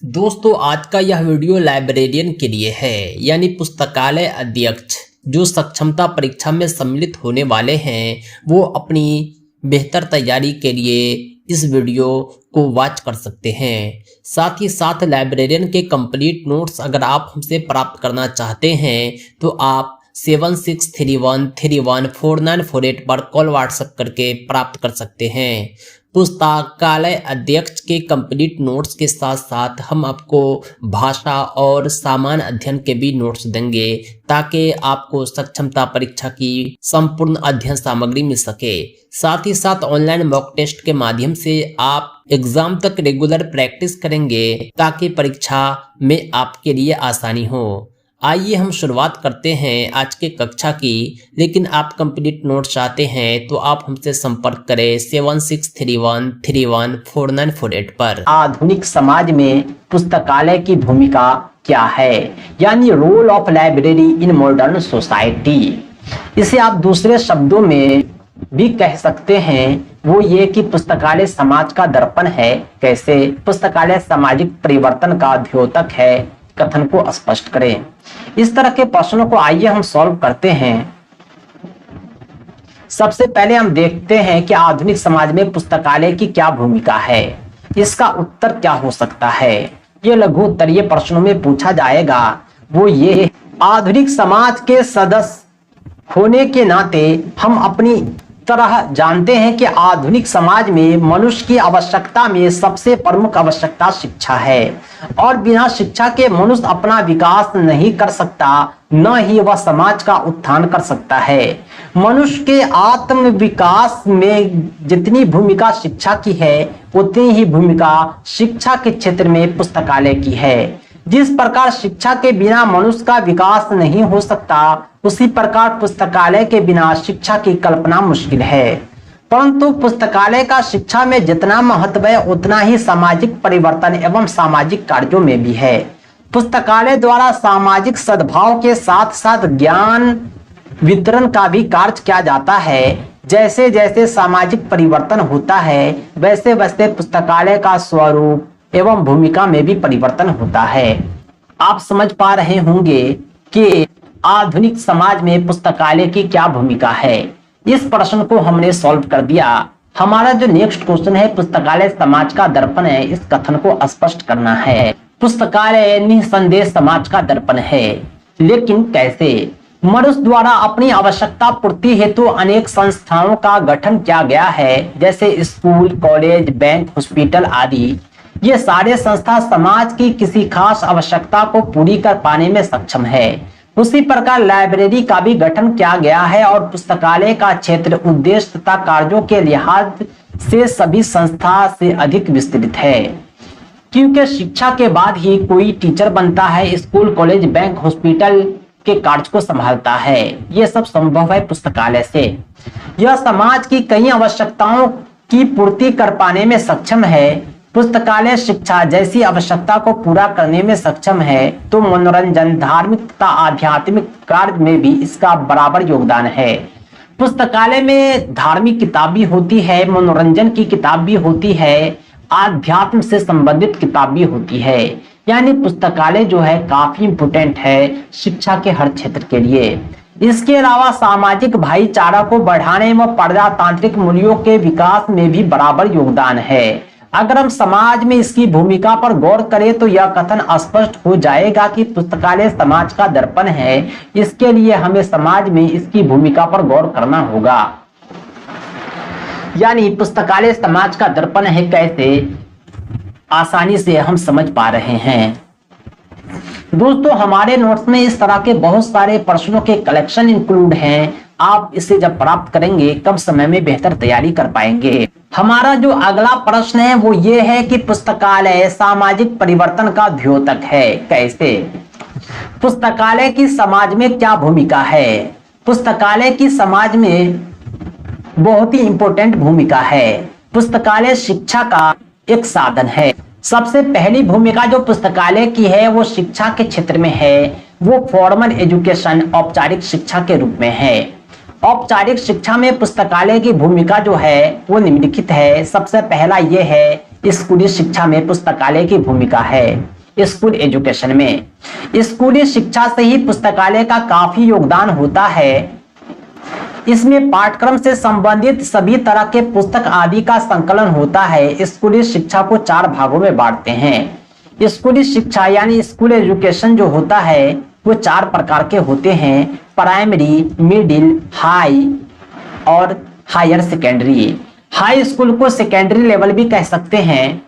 दोस्तों आज का यह वीडियो लाइब्रेरियन के लिए है, यानी पुस्तकालय अध्यक्ष जो सक्षमता परीक्षा में सम्मिलित होने वाले हैं वो अपनी बेहतर तैयारी के लिए इस वीडियो को वॉच कर सकते हैं। साथ ही साथ लाइब्रेरियन के कंप्लीट नोट्स अगर आप हमसे प्राप्त करना चाहते हैं तो आप 7631314948 पर कॉल व्हाट्सएप करके प्राप्त कर सकते हैं। पुस्तकालय अध्यक्ष के कंप्लीट नोट्स के साथ साथ हम आपको भाषा और सामान्य अध्ययन के भी नोट्स देंगे ताकि आपको सक्षमता परीक्षा की संपूर्ण अध्ययन सामग्री मिल सके। साथ ही साथ ऑनलाइन मॉक टेस्ट के माध्यम से आप एग्जाम तक रेगुलर प्रैक्टिस करेंगे ताकि परीक्षा में आपके लिए आसानी हो। आइए हम शुरुआत करते हैं आज के कक्षा की। लेकिन आप कंप्लीट नोट चाहते हैं तो आप हमसे संपर्क करें 7631314948 पर। आधुनिक समाज में पुस्तकालय की भूमिका क्या है, यानी role of library in modern society. इसे आप दूसरे शब्दों में भी कह सकते हैं, वो ये कि पुस्तकालय समाज का दर्पण है। कैसे? पुस्तकालय सामाजिक परिवर्तन का द्योतक है, कथन को स्पष्ट करें। इस तरह के प्रश्नों को आइए हम सॉल्व करते हैं। सबसे पहले हम देखते हैं कि आधुनिक समाज में पुस्तकालय की क्या भूमिका है। इसका उत्तर क्या हो सकता है, ये लघु उत्तरीय प्रश्नों में पूछा जाएगा। वो ये, आधुनिक समाज के सदस्य होने के नाते हम अपनी तरह जानते हैं कि आधुनिक समाज में मनुष्य की आवश्यकता में सबसे प्रमुख आवश्यकता शिक्षा है, और बिना शिक्षा के मनुष्य अपना विकास नहीं कर सकता, न ही वह समाज का उत्थान कर सकता है। मनुष्य के आत्म विकास में जितनी भूमिका शिक्षा की है उतनी ही भूमिका शिक्षा के क्षेत्र में पुस्तकालय की है। जिस प्रकार शिक्षा के बिना मनुष्य का विकास नहीं हो सकता, उसी प्रकार पुस्तकालय के बिना शिक्षा की कल्पना मुश्किल है। परंतु पुस्तकालय का शिक्षा में जितना महत्व है उतना ही सामाजिक परिवर्तन एवं सामाजिक कार्यों में भी है। पुस्तकालय द्वारा सामाजिक सद्भाव के साथ साथ ज्ञान वितरण का भी कार्य किया जाता है। जैसे जैसे सामाजिक परिवर्तन होता है वैसे वैसे पुस्तकालय का स्वरूप एवं भूमिका में भी परिवर्तन होता है। आप समझ पा रहे होंगे कि आधुनिक समाज में पुस्तकालय की क्या भूमिका है। इस प्रश्न को हमने सॉल्व कर दिया। हमारा जो नेक्स्ट क्वेश्चन है, पुस्तकालय समाज का दर्पण है, इस कथन को स्पष्ट करना है। पुस्तकालय निसंदेह समाज का दर्पण है, लेकिन कैसे? मनुष्य द्वारा अपनी आवश्यकता पूर्ति हेतु अनेक संस्थाओं का गठन किया गया है, जैसे स्कूल, कॉलेज, बैंक, हॉस्पिटल आदि। ये सारे संस्था समाज की किसी खास आवश्यकता को पूरी कर पाने में सक्षम है। उसी प्रकार लाइब्रेरी का भी गठन किया गया है, और पुस्तकालय का क्षेत्र उद्देश्य तथा कार्यों के लिहाज से सभी संस्था से अधिक विस्तृत है, क्योंकि शिक्षा के बाद ही कोई टीचर बनता है, स्कूल, कॉलेज, बैंक, हॉस्पिटल के कार्य को संभालता है। ये सब संभव है पुस्तकालय से। यह समाज की कई आवश्यकताओं की पूर्ति कर पाने में सक्षम है। पुस्तकालय शिक्षा जैसी आवश्यकता को पूरा करने में सक्षम है, तो मनोरंजन, धार्मिक तथा आध्यात्मिक कार्य में भी इसका बराबर योगदान है। पुस्तकालय में धार्मिक किताब भी होती है, मनोरंजन की किताब भी होती है, आध्यात्म से संबंधित किताब भी होती है। यानी पुस्तकालय जो है काफी इंपोर्टेंट है शिक्षा के हर क्षेत्र के लिए। इसके अलावा सामाजिक भाईचारा को बढ़ाने व प्रजातांत्रिक मूल्यों के विकास में भी बराबर योगदान है। अगर हम समाज में इसकी भूमिका पर गौर करें तो यह कथन स्पष्ट हो जाएगा कि पुस्तकालय समाज का दर्पण है। इसके लिए हमें समाज में इसकी भूमिका पर गौर करना होगा। यानी पुस्तकालय समाज का दर्पण है, कैसे? आसानी से हम समझ पा रहे हैं। दोस्तों हमारे नोट्स में इस तरह के बहुत सारे प्रश्नों के कलेक्शन इंक्लूड हैं। आप इसे जब प्राप्त करेंगे कम समय में बेहतर तैयारी कर पाएंगे। हमारा जो अगला प्रश्न है वो ये है कि पुस्तकालय सामाजिक परिवर्तन का द्योतक है। कैसे? पुस्तकालय की समाज में क्या भूमिका है? पुस्तकालय की समाज में बहुत ही इंपॉर्टेंट भूमिका है। पुस्तकालय शिक्षा का एक साधन है। सबसे पहली भूमिका जो पुस्तकालय की है वो शिक्षा के क्षेत्र में है। वो फॉर्मल एजुकेशन, औपचारिक शिक्षा के रूप में है। औपचारिक शिक्षा में पुस्तकालय की भूमिका जो है वो निम्नलिखित है। सबसे पहला ये है स्कूली शिक्षा में पुस्तकालय की भूमिका है। स्कूल एजुकेशन में स्कूली शिक्षा से ही पुस्तकालय का काफी योगदान होता है। इसमें पाठ्यक्रम से संबंधित सभी तरह के पुस्तक आदि का संकलन होता है। स्कूली शिक्षा को 4 भागों में बांटते हैं। स्कूली शिक्षा यानी स्कूल एजुकेशन जो होता है वो 4 प्रकार के होते हैं, प्राइमरी, मिडिल, हाई और हायर सेकेंडरी। हाई स्कूल को सेकेंडरी लेवल भी कह सकते हैं,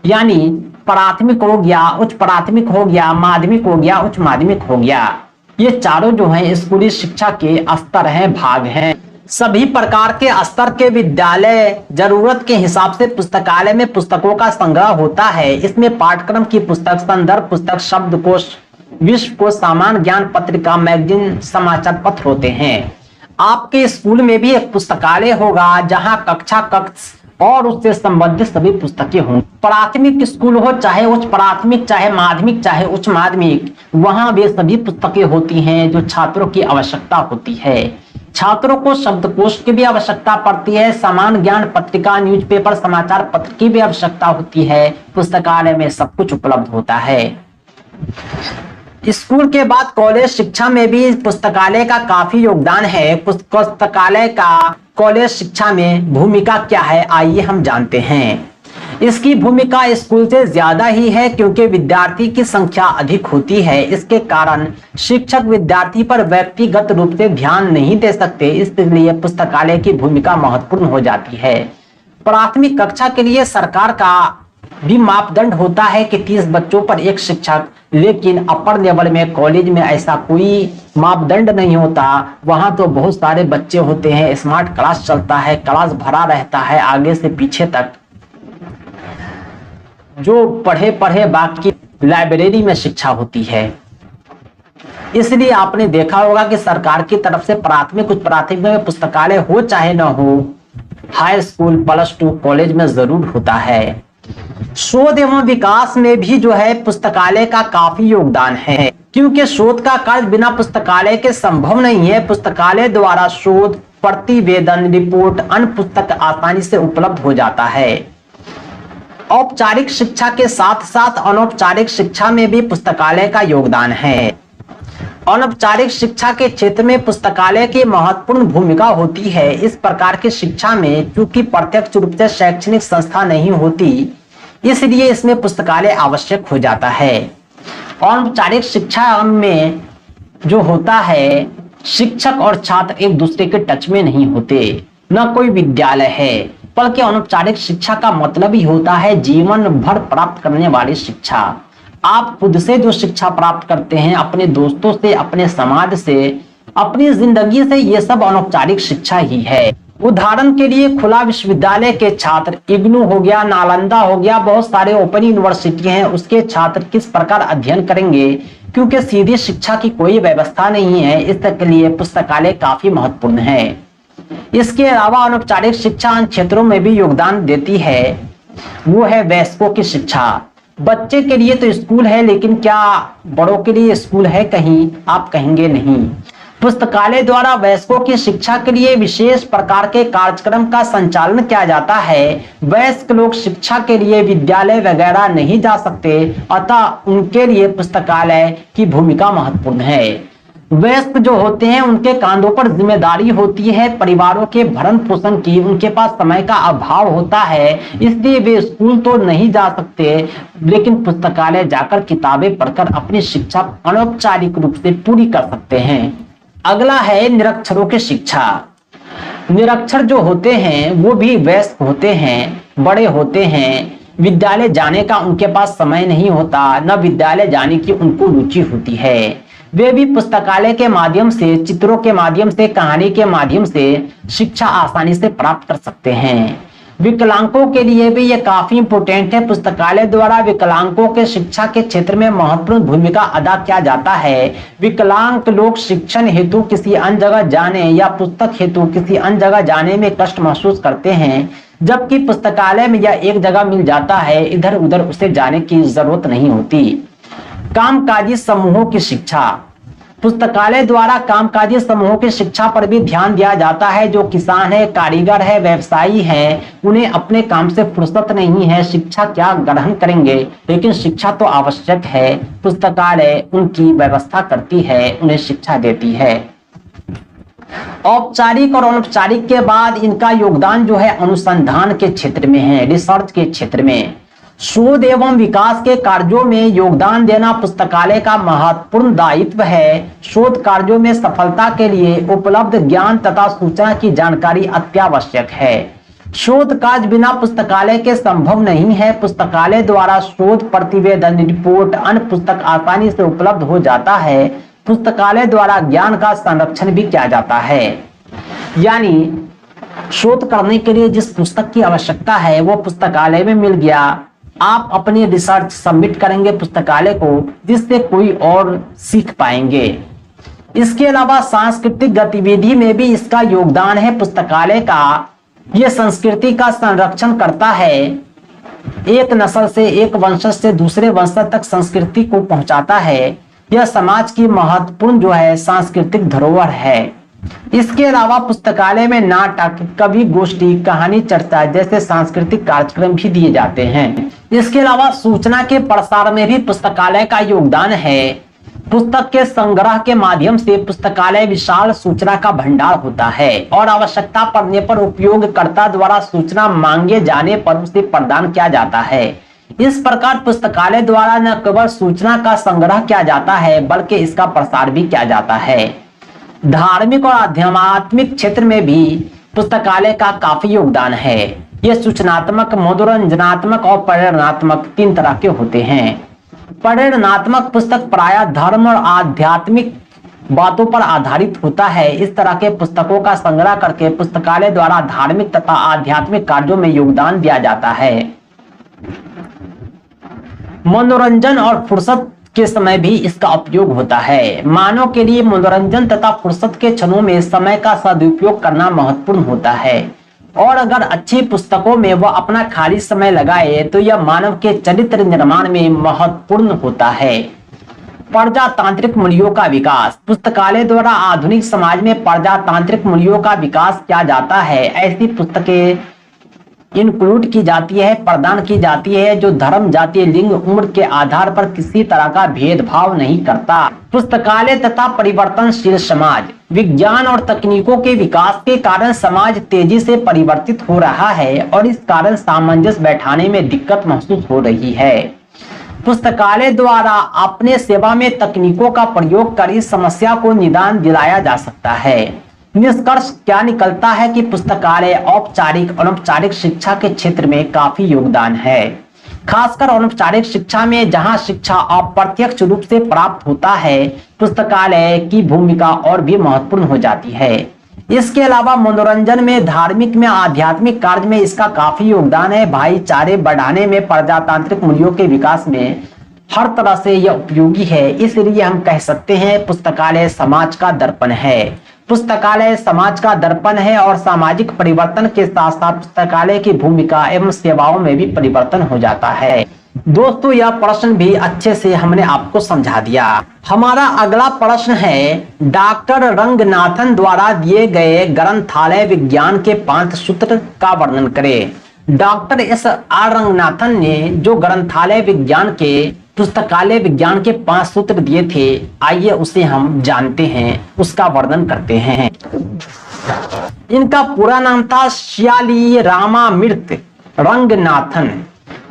यानी प्राथमिक हो गया, उच्च प्राथमिक हो गया, माध्यमिक हो गया, उच्च माध्यमिक हो गया। ये चारों जो हैं स्कूली शिक्षा के स्तर हैं, भाग हैं। सभी प्रकार के स्तर के विद्यालय जरूरत के हिसाब से पुस्तकालय में पुस्तकों का संग्रह होता है। इसमें पाठ्यक्रम की पुस्तक, संदर्भ पुस्तक, शब्दकोश, विश्वकोश, सामान्य ज्ञान पत्रिका, मैगजीन, समाचार पत्र होते हैं। आपके स्कूल में भी एक पुस्तकालय होगा जहां कक्षा कक्ष और उससे संबंधित सभी पुस्तकें होंगी। प्राथमिक स्कूल हो, चाहे उच्च प्राथमिक, चाहे माध्यमिक, चाहे उच्च माध्यमिक, वहां वे सभी पुस्तकें होती हैं जो छात्रों की आवश्यकता होती है। छात्रों को शब्दकोश की भी आवश्यकता पड़ती है, सामान्य ज्ञान पत्रिका, न्यूज़पेपर, समाचार पत्र की भी आवश्यकता होती है। पुस्तकालय में सब कुछ उपलब्ध होता है। स्कूल के बाद कॉलेज शिक्षा में भी पुस्तकालय का काफी योगदान है। पुस्तकालय का कॉलेज शिक्षा में भूमिका क्या है, आइए हम जानते हैं। इसकी भूमिका स्कूल से ज्यादा ही है क्योंकि विद्यार्थी की संख्या अधिक होती है। इसके कारण शिक्षक विद्यार्थी पर व्यक्तिगत रूप से ध्यान नहीं दे सकते, इसलिए पुस्तकालय की भूमिका महत्वपूर्ण हो जाती है। प्राथमिक कक्षा के लिए सरकार का भी मापदंड होता है कि 30 बच्चों पर एक शिक्षक, लेकिन अपर लेवल में कॉलेज में ऐसा कोई मापदंड नहीं होता। वहां तो बहुत सारे बच्चे होते हैं, स्मार्ट क्लास चलता है, क्लास भरा रहता है आगे से पीछे तक। जो पढ़े बाकी लाइब्रेरी में शिक्षा होती है। इसलिए आपने देखा होगा कि सरकार की तरफ से प्राथमिक, उच्च प्राथमिक में पुस्तकालय हो चाहे न हो, हाई स्कूल, +2, कॉलेज में जरूर होता है। शोध एवं विकास में भी जो है पुस्तकालय का काफी योगदान है, क्योंकि शोध का कार्य बिना पुस्तकालय के संभव नहीं है। पुस्तकालय द्वारा शोध, प्रतिवेदन, रिपोर्ट, अन्य पुस्तक आसानी से उपलब्ध हो जाता है। औपचारिक शिक्षा के साथ साथ अनौपचारिक शिक्षा में भी पुस्तकालय का योगदान है। अनौपचारिक शिक्षा के क्षेत्र में पुस्तकालय की महत्वपूर्ण भूमिका होती है। इस प्रकार की शिक्षा में चूंकि प्रत्यक्ष रूप से शैक्षणिक संस्था नहीं होती, इसलिए इसमें पुस्तकालय आवश्यक हो जाता है। अनौपचारिक शिक्षा में जो होता है, शिक्षक और छात्र एक दूसरे के टच में नहीं होते, न कोई विद्यालय है, बल्कि अनौपचारिक शिक्षा का मतलब ही होता है जीवन भर प्राप्त करने वाली शिक्षा। आप खुद से जो शिक्षा प्राप्त करते हैं, अपने दोस्तों से, अपने समाज से, अपनी जिंदगी से, ये सब अनौपचारिक शिक्षा ही है। उदाहरण के लिए खुला विश्वविद्यालय के छात्र, इग्नू हो गया, नालंदा हो गया, बहुत सारे ओपन यूनिवर्सिटी हैं, उसके छात्र किस प्रकार अध्ययन करेंगे, क्योंकि सीधी शिक्षा की कोई व्यवस्था नहीं है। इसके लिए पुस्तकालय काफी महत्वपूर्ण है। इसके अलावा अनौपचारिक शिक्षा अन्य क्षेत्रों में भी योगदान देती है, वो है वयस्कों की शिक्षा। बच्चे के लिए तो स्कूल है, लेकिन क्या बड़ों के लिए स्कूल है कहीं? आप कहेंगे नहीं। पुस्तकालय द्वारा वयस्कों की शिक्षा के लिए विशेष प्रकार के कार्यक्रम का संचालन किया जाता है। वयस्क लोग शिक्षा के लिए विद्यालय वगैरह नहीं जा सकते, अतः उनके लिए पुस्तकालय की भूमिका महत्वपूर्ण है। वयस्क जो होते हैं उनके कांधों पर जिम्मेदारी होती है परिवारों के भरण पोषण की, उनके पास समय का अभाव होता है, इसलिए वे स्कूल तो नहीं जा सकते, लेकिन पुस्तकालय जाकर किताबें पढ़कर अपनी शिक्षा अनौपचारिक रूप से पूरी कर सकते हैं। अगला है निरक्षरों की शिक्षा। निरक्षर जो होते हैं वो भी वयस्क होते हैं, बड़े होते हैं, विद्यालय जाने का उनके पास समय नहीं होता, न विद्यालय जाने की उनको रुचि होती है। वे भी पुस्तकालय के माध्यम से, चित्रों के माध्यम से, कहानी के माध्यम से शिक्षा आसानी से प्राप्त कर सकते हैं। विकलांगों के लिए भी ये काफी इंपोर्टेंट है। पुस्तकालय द्वारा विकलांगों के शिक्षा के क्षेत्र में महत्वपूर्ण भूमिका अदा किया जाता है। विकलांग लोग शिक्षण हेतु किसी अन्य जगह जाने या पुस्तक हेतु किसी अन्य जगह जाने में कष्ट महसूस करते हैं, जबकि पुस्तकालय में यह एक जगह मिल जाता है, इधर उधर उसे जाने की जरूरत नहीं होती। कामकाजी समूहों की शिक्षा। पुस्तकालय द्वारा कामकाजी समूहों की शिक्षा पर भी ध्यान दिया जाता है। जो किसान है, कारीगर है, व्यवसायी है, उन्हें अपने काम से फुर्सत नहीं है, शिक्षा क्या ग्रहण करेंगे, लेकिन शिक्षा तो आवश्यक है। पुस्तकालय उनकी व्यवस्था करती है, उन्हें शिक्षा देती है। औपचारिक और अनौपचारिक के बाद इनका योगदान जो है अनुसंधान के क्षेत्र में है, रिसर्च के क्षेत्र में। शोध एवं विकास के कार्यों में योगदान देना पुस्तकालय का महत्वपूर्ण दायित्व है। शोध कार्यों में सफलता के लिए उपलब्ध ज्ञान तथा सूचना की जानकारी अत्यावश्यक है। शोध कार्य बिना पुस्तकालय के संभव नहीं है। पुस्तकालय द्वारा शोध प्रतिवेदन, रिपोर्ट, अन्य पुस्तक आसानी से उपलब्ध हो जाता है। पुस्तकालय द्वारा ज्ञान का संरक्षण भी किया जाता है। यानी शोध करने के लिए जिस पुस्तक की आवश्यकता है वो पुस्तकालय में मिल गया। आप अपनी रिसर्च सबमिट करेंगे पुस्तकालय को, जिससे कोई और सीख पाएंगे। इसके अलावा सांस्कृतिक गतिविधि में भी इसका योगदान है पुस्तकालय का। यह संस्कृति का संरक्षण करता है। एक नस्ल से, एक वंशज से दूसरे वंशज तक संस्कृति को पहुंचाता है। यह समाज की महत्वपूर्ण जो है सांस्कृतिक धरोहर है। इसके अलावा पुस्तकालय में नाटक, कवि गोष्ठी, कहानी चर्चा जैसे सांस्कृतिक कार्यक्रम भी दिए जाते हैं। इसके अलावा सूचना के प्रसार में भी पुस्तकालय का योगदान है। पुस्तक के संग्रह के माध्यम से पुस्तकालय विशाल सूचना का भंडार होता है और आवश्यकता पड़ने पर उपयोगकर्ता द्वारा सूचना मांगे जाने पर उसे प्रदान किया जाता है। इस प्रकार पुस्तकालय द्वारा न केवल सूचना का संग्रह किया जाता है बल्कि इसका प्रसार भी किया जाता है। धार्मिक और आध्यात्मिक क्षेत्र में भी पुस्तकालय का काफी योगदान है। ये सूचनात्मक, मनोरंजनात्मक और प्रेरणात्मक 3 तरह के होते हैं। प्रेरणात्मक पुस्तक प्रायः धर्म और आध्यात्मिक बातों पर आधारित होता है। इस तरह के पुस्तकों का संग्रह करके पुस्तकालय द्वारा धार्मिक तथा आध्यात्मिक कार्यों में योगदान दिया जाता है। मनोरंजन और फुर्सत के समय भी इसका उपयोग होता है। मानव के लिए मनोरंजन तथा फुर्सत के क्षणों में समय का सदुपयोग करना महत्वपूर्ण होता है और अगर अच्छी पुस्तकों में वह अपना खाली समय लगाए तो यह मानव के चरित्र निर्माण में महत्वपूर्ण होता है। प्रजातांत्रिक मूल्यों का विकास। पुस्तकालय द्वारा आधुनिक समाज में प्रजातांत्रिक मूल्यों का विकास किया जाता है। ऐसी पुस्तकें इंक्लूड की जाती है, प्रदान की जाती है जो धर्म, जाति, लिंग, उम्र के आधार पर किसी तरह का भेदभाव नहीं करता। पुस्तकालय तथा परिवर्तनशील समाज। विज्ञान और तकनीकों के विकास के कारण समाज तेजी से परिवर्तित हो रहा है और इस कारण सामंजस्य बैठाने में दिक्कत महसूस हो रही है। पुस्तकालय द्वारा अपने सेवा में तकनीकों का प्रयोग कर इस समस्या को निदान दिलाया जा सकता है। निष्कर्ष क्या निकलता है कि पुस्तकालय औपचारिक और अनौपचारिक शिक्षा के क्षेत्र में काफी योगदान है। खासकर अनौपचारिक शिक्षा में जहां शिक्षा अप्रत्यक्ष रूप से प्राप्त होता है, पुस्तकालय की भूमिका और भी महत्वपूर्ण हो जाती है। इसके अलावा मनोरंजन में, धार्मिक में, आध्यात्मिक कार्य में इसका काफी योगदान है। भाईचारे बढ़ाने में, प्रजातांत्रिक मूल्यों के विकास में हर तरह से यह उपयोगी है। इसलिए हम कह सकते हैं पुस्तकालय समाज का दर्पण है। पुस्तकालय समाज का दर्पण है और सामाजिक परिवर्तन के साथ साथ पुस्तकालय की भूमिका एवं सेवाओं में भी परिवर्तन हो जाता है। दोस्तों, यह प्रश्न भी अच्छे से हमने आपको समझा दिया। हमारा अगला प्रश्न है, डॉक्टर रंगनाथन द्वारा दिए गए ग्रंथालय विज्ञान के 5 सूत्र का वर्णन करें। Doctor S.R. रंगनाथन ने जो ग्रंथालय विज्ञान के, पुस्तकालय विज्ञान के 5 सूत्र दिए थे, आइए उसे हम जानते हैं, उसका वर्णन करते हैं। इनका पूरा नाम था श्याली रामामृत रंगनाथन।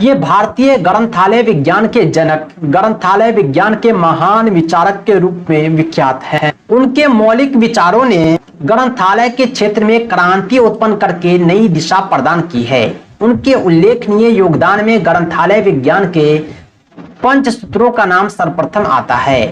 ये भारतीय ग्रंथालय विज्ञान के जनक, ग्रंथालय विज्ञान के महान विचारक के रूप में विख्यात हैं। उनके मौलिक विचारों ने ग्रंथालय के क्षेत्र में क्रांति उत्पन्न करके नई दिशा प्रदान की है। उनके उल्लेखनीय योगदान में ग्रंथालय विज्ञान के 5 सूत्रों का नाम सर्वप्रथम आता है।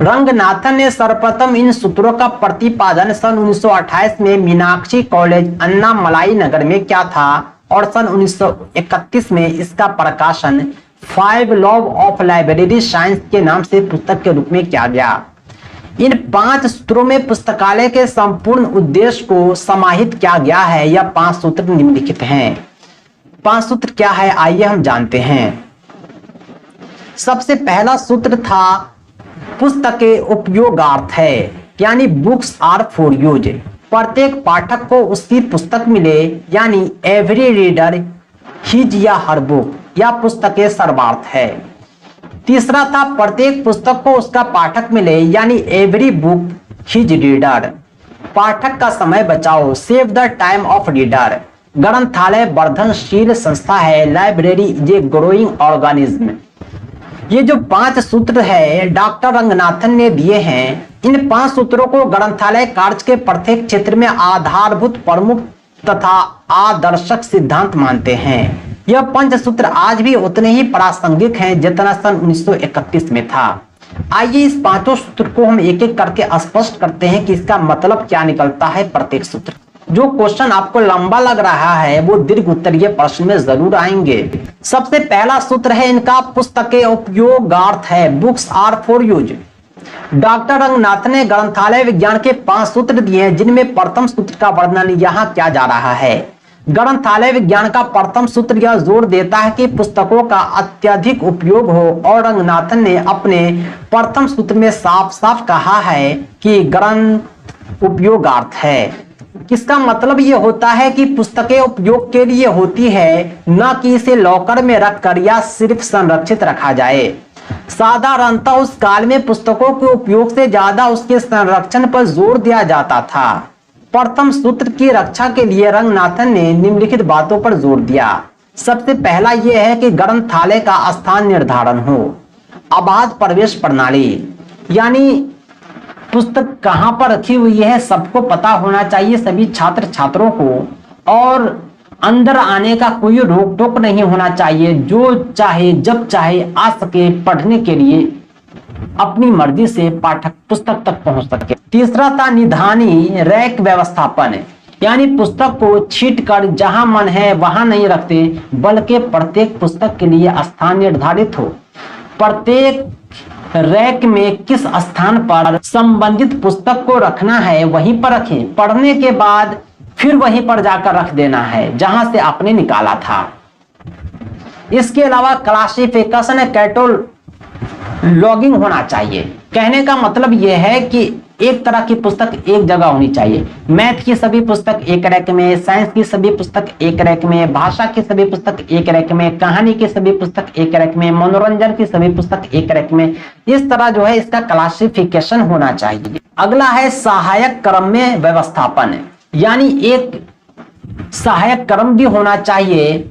रंगनाथन ने सर्वप्रथम इन सूत्रों का प्रतिपादन सन 1928 में मीनाक्षी कॉलेज, अन्नामलाई नगर में किया था और सन 1931 में इसका प्रकाशन 5 लॉ ऑफ लाइब्रेरी साइंस के नाम से पुस्तक के रूप में किया गया। इन 5 सूत्रों में पुस्तकालय के संपूर्ण उद्देश्य को समाहित किया गया है। यह 5 सूत्र निम्नलिखित हैं। 5 सूत्र क्या है, आइए हम जानते हैं। सबसे पहला सूत्र था पुस्तकें उपयोगार्थ है, यानी बुक्स आर फॉर यूज। प्रत्येक पाठक को उसकी पुस्तक मिले, यानी एवरी रीडर हिज या हर बुक, या पुस्तकें सर्वार्थ है। तीसरा था प्रत्येक पुस्तक को उसका पाठक मिले, यानी एवरी बुक हिज रीडर। पाठक का समय बचाओ, save the time of reader. ग्रंथालय वर्धनशील संस्था है, library is a growing organism. ये जो 5 सूत्र है डॉक्टर रंगनाथन ने दिए हैं, इन 5 सूत्रों को ग्रंथालय कार्य के प्रत्येक क्षेत्र में आधारभूत प्रमुख तथा आदर्शक सिद्धांत मानते हैं। यह 5 सूत्र आज भी उतने ही प्रासंगिक हैं जितना सन 1931 में था। आइए इस 5 सूत्र को हम एक एक करके स्पष्ट करते हैं कि इसका मतलब क्या निकलता है प्रत्येक सूत्र। जो क्वेश्चन आपको लंबा लग रहा है वो दीर्घ उत्तरीय प्रश्न में जरूर आएंगे। सबसे पहला सूत्र है इनका, पुस्तकें उपयोगार्थ है, books are for use. Doctor Ranganath ने ग्रंथालय विज्ञान के 5 सूत्र दिए हैं, जिनमें प्रथम सूत्र का वर्णन यहाँ किया जा रहा है। ग्रंथालय विज्ञान का प्रथम सूत्र यह जोर देता है कि पुस्तकों का अत्यधिक उपयोग हो, और रंगनाथन ने अपने प्रथम सूत्र में साफ साफ कहा है कि ग्रंथ उपयोगार्थ है। इसका मतलब यह होता है कि पुस्तकें उपयोग के लिए होती है, न कि इसे लॉकर में रखकर या सिर्फ संरक्षित रखा जाए। साधारणतः उस काल में पुस्तकों के उपयोग से ज्यादा उसके संरक्षण पर जोर दिया जाता था। प्रथम सूत्र की रक्षा के लिए रंगनाथन ने निम्नलिखित बातों पर जोर दिया। सबसे पहला यह है कि ग्रंथालय का स्थान निर्धारण हो। अबाध प्रवेश प्रणाली, यानी पुस्तक कहां पर रखी हुई है सबको पता होना चाहिए, सभी छात्र छात्रों को, और अंदर आने का कोई रोक टोक नहीं होना चाहिए। जो चाहे जब चाहे आ सके, पढ़ने के लिए अपनी मर्जी से पाठक पुस्तक तक पहुंच सके। तीसरा था निधानी रैक व्यवस्थापन, यानी पुस्तक को छीट कर जहां मन है वहां नहीं रखते, बल्कि प्रत्येक पुस्तक के लिए स्थान निर्धारित हो। प्रत्येक रैक में किस स्थान पर संबंधित पुस्तक को रखना है वहीं पर रखें। पढ़ने के बाद फिर वहीं पर जाकर रख देना है जहां से आपने निकाला था। इसके अलावा क्लासिफिकेशन कैटलॉगिंग होना चाहिए। कहने का मतलब यह है कि एक तरह की पुस्तक एक जगह होनी चाहिए। मैथ की सभी पुस्तक एक रैक में, साइंस की सभी पुस्तक एक रैक में, भाषा की सभी पुस्तक एक रैक में, कहानी की सभी पुस्तक एक रैक में, मनोरंजन की सभी पुस्तक एक रैक में। इस तरह जो है इसका क्लासिफिकेशन होना चाहिए। अगला है सहायक क्रम में व्यवस्थापन, यानी एक सहायक क्रम भी होना चाहिए।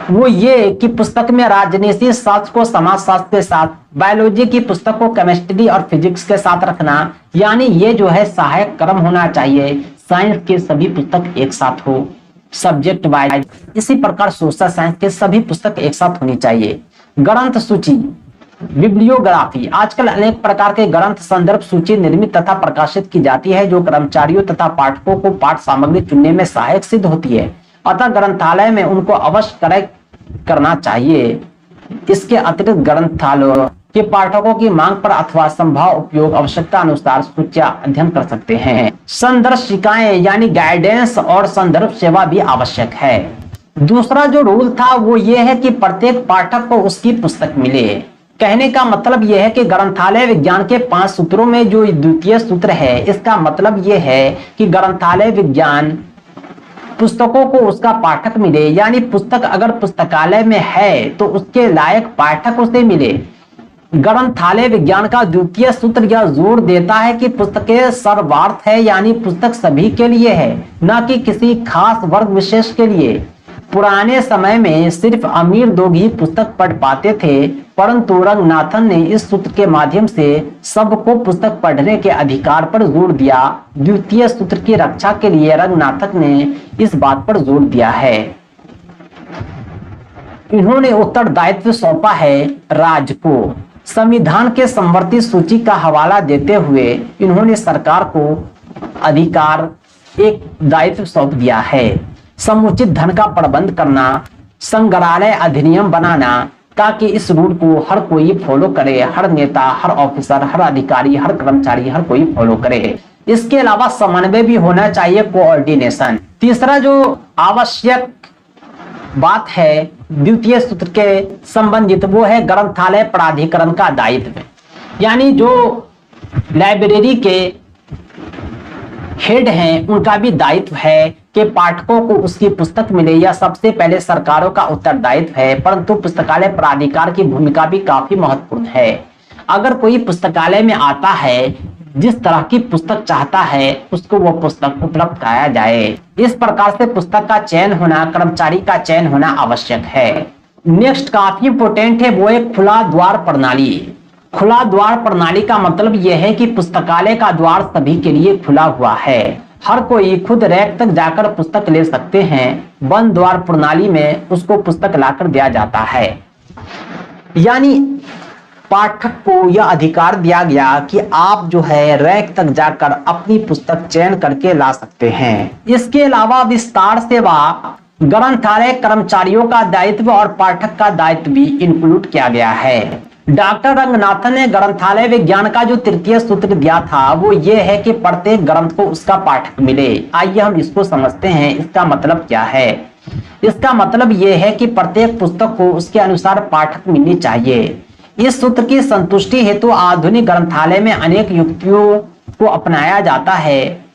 वो ये कि पुस्तक में राजनीति शास्त्र को समाजशास्त्र के साथ, बायोलॉजी की पुस्तक को केमिस्ट्री और फिजिक्स के साथ रखना, यानी ये जो है सहायक क्रम होना चाहिए। साइंस के सभी पुस्तक एक साथ हो, सब्जेक्ट वाइज। इसी प्रकार सोशल साइंस के सभी पुस्तक एक साथ होनी चाहिए। ग्रंथ सूची, बिब्लियोग्राफी, आजकल अनेक प्रकार के ग्रंथ संदर्भ सूची निर्मित तथा प्रकाशित की जाती है, जो कर्मचारियों तथा पाठकों को पाठ सामग्री चुनने में सहायक सिद्ध होती है। अतः ग्रंथालय में उनको अवश्य क्रय करना चाहिए। इसके अतिरिक्त ग्रंथालयों के पाठकों की मांग पर अथवा संभाव उपयोग आवश्यकता अनुसार सूचियां अध्ययन कर सकते हैं। संदर्शिकाएं यानी गाइडेंस और संदर्भ सेवा भी आवश्यक है। दूसरा जो रूल था वो ये है कि प्रत्येक पाठक को उसकी पुस्तक मिले। कहने का मतलब यह है कि ग्रंथालय विज्ञान के 5 सूत्रों में जो द्वितीय सूत्र है, इसका मतलब यह है कि ग्रंथालय विज्ञान पुस्तकों को उसका पाठक मिले, यानी पुस्तक अगर पुस्तकालय में है तो उसके लायक पाठक उसे मिले। ग्रंथालय विज्ञान का द्वितीय सूत्र यह जोर देता है कि पुस्तकें सर्वार्थ है, यानी पुस्तक सभी के लिए है, न कि किसी खास वर्ग विशेष के लिए। पुराने समय में सिर्फ अमीर लोग ही पुस्तक पढ़ पाते थे, परंतु रंगनाथन ने इस सूत्र के माध्यम से सबको पुस्तक पढ़ने के अधिकार पर जोर दिया। द्वितीय सूत्र की रक्षा के लिए रंगनाथन ने इस बात पर जोर दिया है। इन्होंने उत्तरदायित्व सौंपा है राज्य को। संविधान के समवर्ती सूची का हवाला देते हुए इन्होंने सरकार को अधिकार एक दायित्व सौंप दिया है। समुचित धन का प्रबंध करना, संग्रहालय अधिनियम बनाना, ताकि इस रूल को हर कोई फॉलो करे, हर नेता, हर ऑफिसर, हर अधिकारी, हर कर्मचारी, हर कोई फॉलो करे। इसके अलावा समन्वय भी होना चाहिए, कोऑर्डिनेशन। तीसरा जो आवश्यक बात है द्वितीय सूत्र के संबंधित वो है ग्रंथालय प्राधिकरण का दायित्व। यानी जो लाइब्रेरी के हेड हैं उनका भी दायित्व है कि पाठकों को उसकी पुस्तक मिले। यह सबसे पहले सरकारों का उत्तरदायित्व है, परंतु पुस्तकालय प्राधिकार की भूमिका भी काफी महत्वपूर्ण है। अगर कोई पुस्तकालय में आता है, जिस तरह की पुस्तक चाहता है उसको वह पुस्तक उपलब्ध कराया जाए। इस प्रकार से पुस्तक का चयन होना, कर्मचारी का चयन होना आवश्यक है। नेक्स्ट काफी इंपोर्टेंट है, वो है खुला द्वार प्रणाली। खुला द्वार प्रणाली का मतलब यह है कि पुस्तकालय का द्वार सभी के लिए खुला हुआ है। हर कोई खुद रैक तक जाकर पुस्तक ले सकते हैं। बंद द्वार प्रणाली में उसको पुस्तक लाकर दिया जाता है। यानी पाठक को यह अधिकार दिया गया कि आप जो है रैक तक जाकर अपनी पुस्तक चयन करके ला सकते हैं। इसके अलावा विस्तार सेवा, ग्रंथालय कर्मचारियों का दायित्व और पाठक का दायित्व भी इंक्लूड किया गया है। डॉक्टर रंगनाथन ने ग्रंथालय विज्ञान का जो तृतीय सूत्र दिया था वो ये है कि प्रत्येक ग्रंथ को उसका पाठक मिले। आइए हम इसको समझते हैं, इसका मतलब क्या है। इसका मतलब ये है कि प्रत्येक पुस्तक को उसके अनुसार पाठक मिलनी चाहिए। इस सूत्र की संतुष्टि हेतु आधुनिक ग्रंथालय में अनेक युक्तियों को अपनाया जाता है,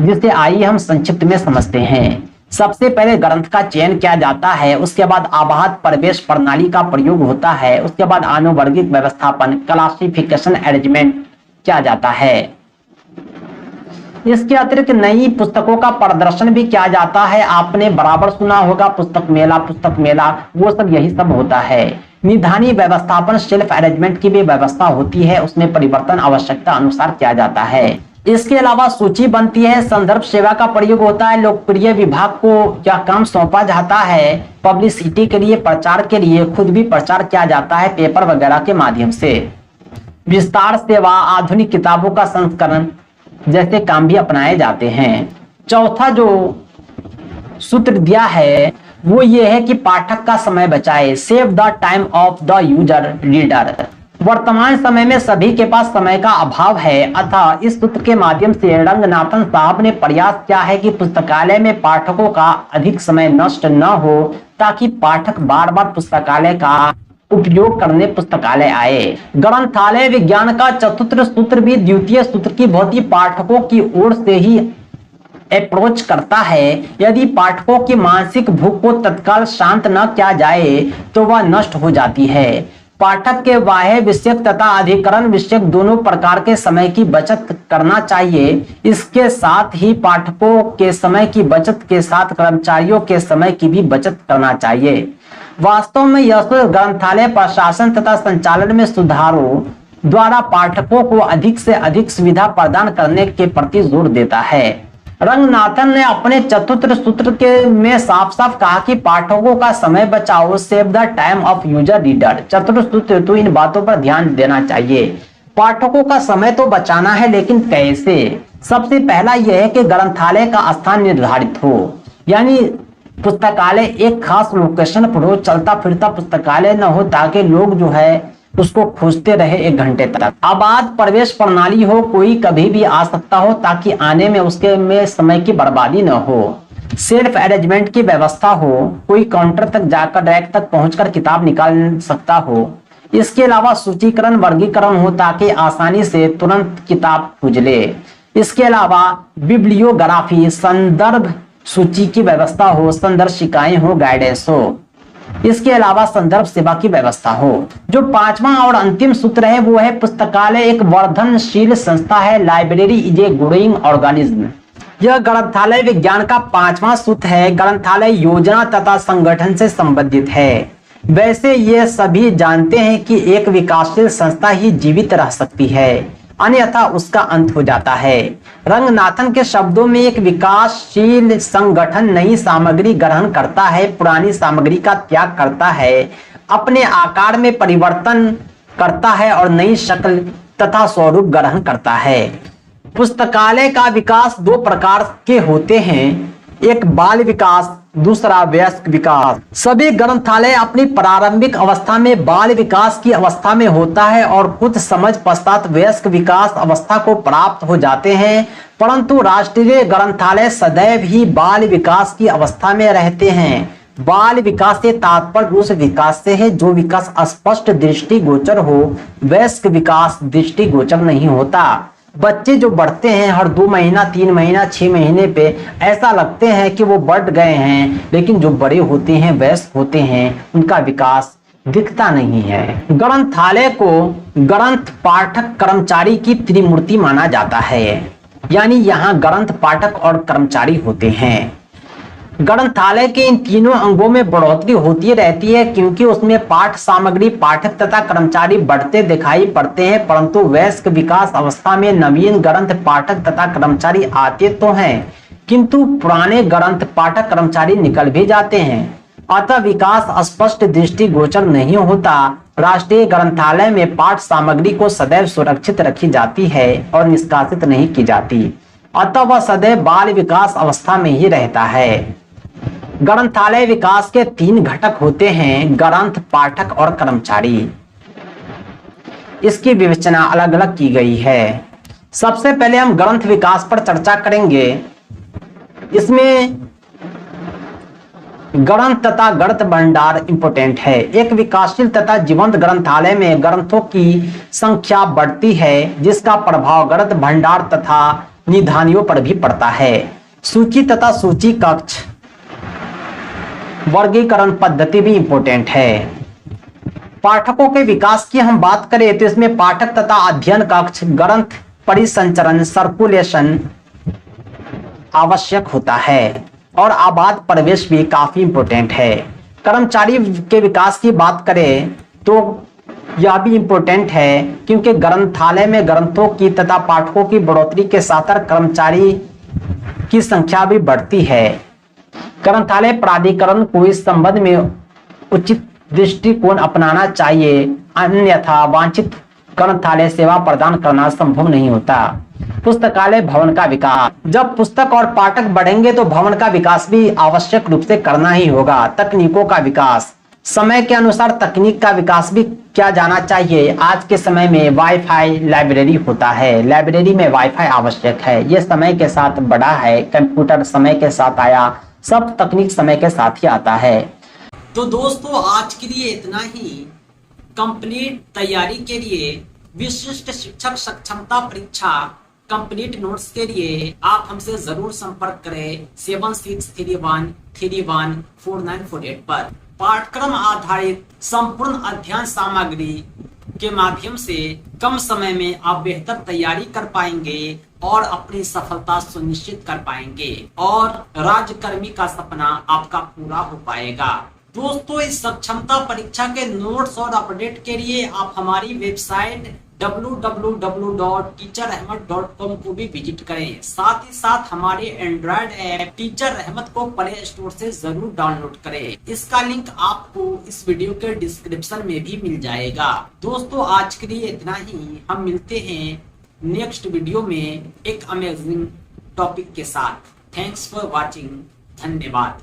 जिसे आइए हम संक्षिप्त में समझते हैं। सबसे पहले ग्रंथ का चयन किया जाता है, उसके बाद आबाद प्रवेश प्रणाली का प्रयोग होता है, उसके बाद आनुवर्गिक व्यवस्थापन क्लासिफिकेशन अरेंजमेंट किया जाता है। इसके अतिरिक्त नई पुस्तकों का प्रदर्शन भी किया जाता है। आपने बराबर सुना होगा पुस्तक मेला, वो सब यही सब होता है। निधानी व्यवस्थापन सेल्फ अरेंजमेंट की भी व्यवस्था होती है, उसमें परिवर्तन आवश्यकता अनुसार किया जाता है। इसके अलावा सूची बनती है, संदर्भ सेवा का प्रयोग होता है। लोकप्रिय विभाग को यह काम सौंपा जाता है। पब्लिसिटी के लिए, प्रचार के लिए खुद भी प्रचार किया जाता है पेपर वगैरह के माध्यम से। विस्तार सेवा, आधुनिक किताबों का संस्करण जैसे काम भी अपनाए जाते हैं। चौथा जो सूत्र दिया है वो ये है कि पाठक का समय बचाए, save the time of the user reader. वर्तमान समय में सभी के पास समय का अभाव है, अतः इस सूत्र के माध्यम से रंगनाथन साहब ने प्रयास किया है कि पुस्तकालय में पाठकों का अधिक समय नष्ट न हो, ताकि पाठक बार बार पुस्तकालय का उपयोग करने पुस्तकालय आए। ग्रंथालय विज्ञान का चतुर्थ सूत्र भी द्वितीय सूत्र की बहुत ही पाठकों की ओर से ही अप्रोच करता है। यदि पाठकों की मानसिक भूख को तत्काल शांत न किया जाए तो वह नष्ट हो जाती है। पाठक के बाह्य विषयक तथा अधिकरण विषयक दोनों प्रकार के समय की बचत करना चाहिए। इसके साथ ही पाठकों के समय की बचत के साथ कर्मचारियों के समय की भी बचत करना चाहिए। वास्तव में यह ग्रंथालय प्रशासन तथा संचालन में सुधारों द्वारा पाठकों को अधिक से अधिक सुविधा प्रदान करने के प्रति जोर देता है। रंगनाथन ने अपने चतुर्थ सूत्र के में साफ साफ कहा कि पाठकों का समय बचाओ, save the time of user reader. चतुर्थ सूत्र तो इन बातों पर ध्यान देना चाहिए। पाठकों का समय तो बचाना है, लेकिन कैसे? सबसे पहला यह है कि ग्रंथालय का स्थान निर्धारित हो, यानी पुस्तकालय एक खास लोकेशन पर हो, चलता फिरता पुस्तकालय न हो, ताकि लोग जो है उसको खोजते रहे 1 घंटे तक। आबाद प्रवेश प्रणाली हो, कोई कभी भी आ सकता हो, ताकि आने में उसके में समय की बर्बादी न हो। सेल्फ अरेंजमेंट की व्यवस्था हो, कोई काउंटर तक जाकर रैक तक पहुंचकर किताब निकाल सकता हो। इसके अलावा सूचीकरण वर्गीकरण हो, ताकि आसानी से तुरंत किताब खोज ले। इसके अलावा बिब्लियोग्राफी संदर्भ सूची की व्यवस्था हो, संदर्शिकाएं हो, गाइडेंस हो। इसके अलावा संदर्भ सेवा की व्यवस्था हो। जो 5वां और अंतिम सूत्र है वो है पुस्तकालय एक वर्धनशील संस्था है। Library is a growing organism. यह ग्रंथालय विज्ञान का 5वां सूत्र है। ग्रंथालय योजना तथा संगठन से संबंधित है। वैसे ये सभी जानते हैं कि एक विकासशील संस्था ही जीवित रह सकती है, अन्यथा उसका अंत हो जाता है। रंगनाथन के शब्दों में एक विकासशील संगठन नई सामग्री ग्रहण करता है, पुरानी सामग्री का त्याग करता है, अपने आकार में परिवर्तन करता है और नई शक्ल तथा स्वरूप ग्रहण करता है। पुस्तकालय का विकास 2 प्रकार के होते हैं, एक बाल विकास, दूसरा वयस्क विकास। सभी ग्रंथालय अपनी प्रारंभिक अवस्था में बाल विकास की अवस्था में होता है और कुछ समझ पश्चात वयस्क विकास अवस्था को प्राप्त हो जाते हैं, परंतु राष्ट्रीय ग्रंथालय सदैव ही बाल विकास की अवस्था में रहते हैं। बाल विकास से तात्पर्य उस विकास से है जो विकास स्पष्ट दृष्टिगोचर हो। वयस्क विकास दृष्टिगोचर नहीं होता। बच्चे जो बढ़ते हैं हर 2 महीना 3 महीना 6 महीने पे ऐसा लगते हैं कि वो बढ़ गए हैं, लेकिन जो बड़े होते हैं वयस्क होते हैं उनका विकास दिखता नहीं है। ग्रंथालय को ग्रंथ पाठक कर्मचारी की त्रिमूर्ति माना जाता है, यानी यहाँ ग्रंथ पाठक और कर्मचारी होते हैं। ग्रंथालय के इन तीनों अंगों में बढ़ोतरी होती रहती है, क्योंकि उसमें पाठ सामग्री, पाठक तथा कर्मचारी बढ़ते दिखाई पड़ते हैं, परंतु वयस्क विकास अवस्था में नवीन ग्रंथ पाठक तथा कर्मचारी आते तो हैं, किंतु पुराने ग्रंथ पाठक कर्मचारी निकल भी जाते हैं। अतः विकास स्पष्ट दृष्टिगोचर नहीं होता। राष्ट्रीय ग्रंथालय में पाठ सामग्री को सदैव सुरक्षित रखी जाती है और निष्कासित नहीं की जाती, अतः वह सदैव बाल विकास अवस्था में ही रहता है। ग्रंथालय विकास के 3 घटक होते हैं, ग्रंथ पाठक और कर्मचारी। इसकी विवेचना अलग अलग की गई है। सबसे पहले हम ग्रंथ विकास पर चर्चा करेंगे। इसमें ग्रंथ तथा ग्रंथ भंडार इंपोर्टेंट है। एक विकासशील तथा जीवंत ग्रंथालय में ग्रंथों की संख्या बढ़ती है, जिसका प्रभाव ग्रंथ भंडार तथा निधानियों पर भी पड़ता है। सूची तथा सूची कक्ष वर्गीकरण पद्धति भी इंपोर्टेंट है। पाठकों के विकास की हम बात करें तो इसमें पाठक तथा अध्ययन कक्ष, ग्रंथ परिसंचरण सर्कुलेशन आवश्यक होता है और आबाद प्रवेश भी काफी इंपोर्टेंट है। कर्मचारी के विकास की बात करें तो यह भी इंपोर्टेंट है, क्योंकि ग्रंथालय में ग्रंथों की तथा पाठकों की बढ़ोतरी के साथ कर्मचारी की संख्या भी बढ़ती है। ग्रंथालय प्राधिकरण को इस संबंध में उचित दृष्टिकोण अपनाना चाहिए, अन्यथा वांछित ग्रंथालय सेवा प्रदान करना संभव नहीं होता। पुस्तकालय भवन का विकास, जब पुस्तक और पाठक बढ़ेंगे तो भवन का विकास भी आवश्यक रूप से करना ही होगा। तकनीकों का विकास, समय के अनुसार तकनीक का विकास भी किया जाना चाहिए। आज के समय में वाईफाई लाइब्रेरी होता है, लाइब्रेरी में वाईफाई आवश्यक है। यह समय के साथ बढ़ा है, कंप्यूटर समय के साथ आया, सब तकनीक समय के साथ ही आता है। तो दोस्तों आज के लिए इतना ही। कंप्लीट तैयारी के लिए विशिष्ट शिक्षक सक्षमता परीक्षा कंप्लीट नोट्स के लिए आप हमसे जरूर संपर्क करें 7631314948 पर। पाठ्यक्रम आधारित संपूर्ण अध्ययन सामग्री के माध्यम से कम समय में आप बेहतर तैयारी कर पाएंगे और अपनी सफलता सुनिश्चित कर पाएंगे और राज्यकर्मी का सपना आपका पूरा हो पाएगा। दोस्तों इस सक्षमता परीक्षा के नोट्स और अपडेट के लिए आप हमारी वेबसाइट www.teacherahmed.com को भी विजिट करें। साथ ही साथ हमारे एंड्रॉयड ऐप टीचर रहमत को प्ले स्टोर से जरूर डाउनलोड करें। इसका लिंक आपको इस वीडियो के डिस्क्रिप्शन में भी मिल जाएगा। दोस्तों आज के लिए इतना ही। हम मिलते हैं नेक्स्ट वीडियो में एक अमेजिंग टॉपिक के साथ। Thanks for watching. धन्यवाद।